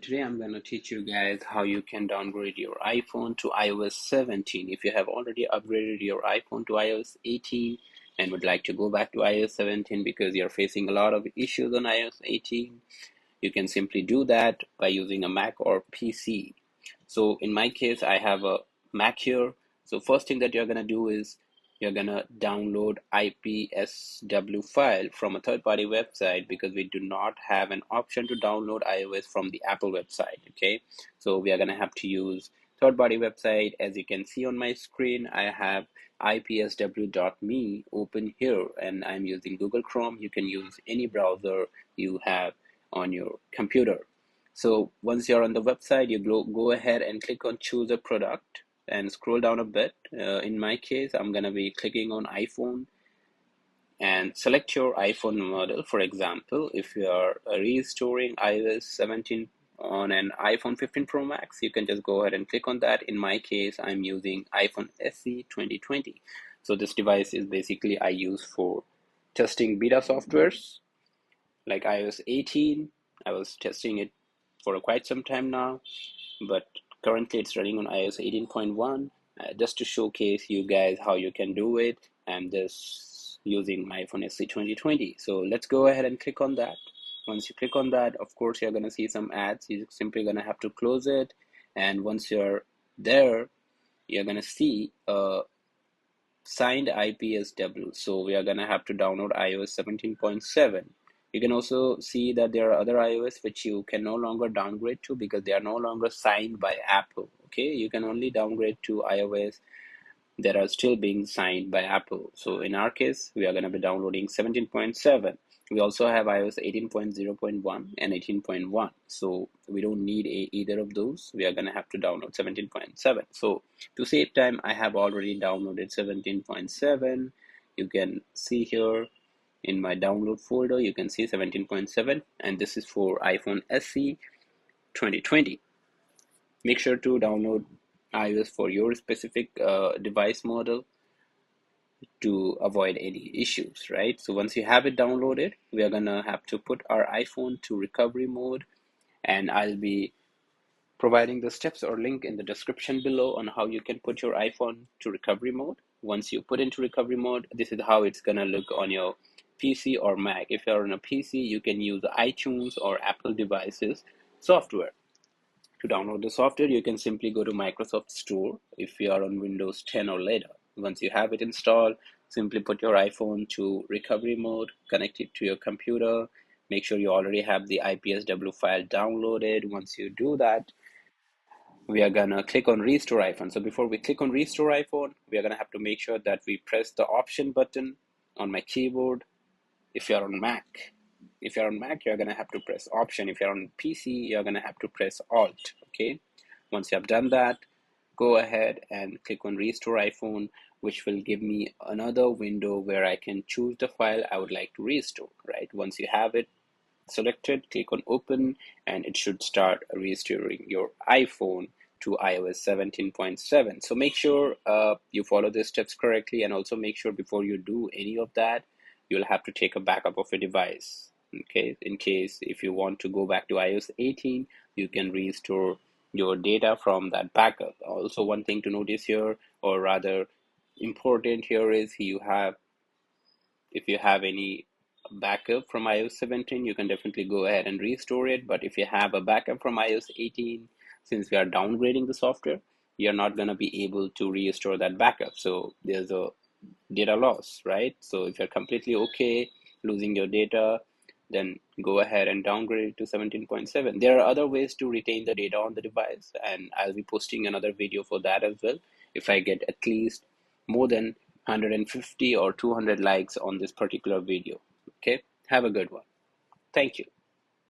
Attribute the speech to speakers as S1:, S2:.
S1: Today I'm going to teach you guys how you can downgrade your iPhone to iOS 17. If you have already upgraded your iPhone to iOS 18 and would like to go back to iOS 17 because you're facing a lot of issues on iOS 18, you can simply do that by using a Mac or PC. So in my case, I have a Mac here. So first thing that you're gonna do is you're gonna download IPSW file from a third-party website because we do not have an option to download iOS from the Apple website. Okay, so we are gonna have to use third-party website. As you can see on my screen, I have ipsw.me open here and I'm using Google Chrome. You can use any browser you have on your computer. So once you're on the website, you go ahead and click on choose a product and scroll down a bit. In my case, I'm gonna be clicking on iPhone and select your iPhone model. For example, if you are restoring iOS 17 on an iPhone 15 Pro Max, you can just go ahead and click on that. In my case, I'm using iPhone SE 2020. So this device is basically I use for testing beta softwares like iOS 18. I was testing it for quite some time now, but currently it's running on iOS 18.1. Just to showcase you guys how you can do it, I'm just using my iPhone SE 2020. So let's go ahead and click on that. Once you click on that, of course, you're going to see some ads. You're simply going to have to close it. And once you're there, you're going to see a signed IPSW. So we are going to have to download iOS 17.7. You can also see that there are other iOS which you can no longer downgrade to because they are no longer signed by Apple. Okay, you can only downgrade to iOS that are still being signed by Apple. So in our case, we are going to be downloading 17.7. We also have iOS 18.0.1 and 18.1. So we don't need either of those. We are going to have to download 17.7. So to save time, I have already downloaded 17.7. You can see here in my download folder, you can see 17.7, and this is for iPhone SE 2020. Make sure to download iOS for your specific device model to avoid any issues, right? So once you have it downloaded, we are gonna have to put our iPhone to recovery mode, and I'll be providing the steps or link in the description below on how you can put your iPhone to recovery mode. Once you put into recovery mode, this is how it's gonna look on your PC or Mac. If you're on a PC, you can use iTunes or Apple devices software. To download the software, you can simply go to Microsoft Store if you are on Windows 10 or later. Once you have it installed, simply put your iPhone to recovery mode, connect it to your computer, make sure you already have the IPSW file downloaded. Once you do that, we are gonna click on restore iPhone. So before we click on restore iPhone, we are gonna have to make sure that we press the option button on my keyboard. If you're on Mac, you're gonna have to press option. If you're on PC, you're gonna have to press alt. Okay, once you have done that, go ahead and click on restore iPhone, which will give me another window where I can choose the file I would like to restore. Right, once you have it selected, click on open, and it should start restoring your iPhone to iOS 17.7. So make sure you follow the steps correctly, and also make sure before you do any of that, you'll have to take a backup of your device. Okay, in case if you want to go back to iOS 18, you can restore your data from that backup. Also, one thing to notice here, or rather important here, is if you have any backup from iOS 17, you can definitely go ahead and restore it. But if you have a backup from iOS 18, since we are downgrading the software, you're not going to be able to restore that backup. So there's a data loss, right? So if you're completely okay losing your data, then go ahead and downgrade it to 17.7. There are other ways to retain the data on the device, and I'll be posting another video for that as well if I get at least more than 150 or 200 likes on this particular video. Okay, have a good one. Thank you.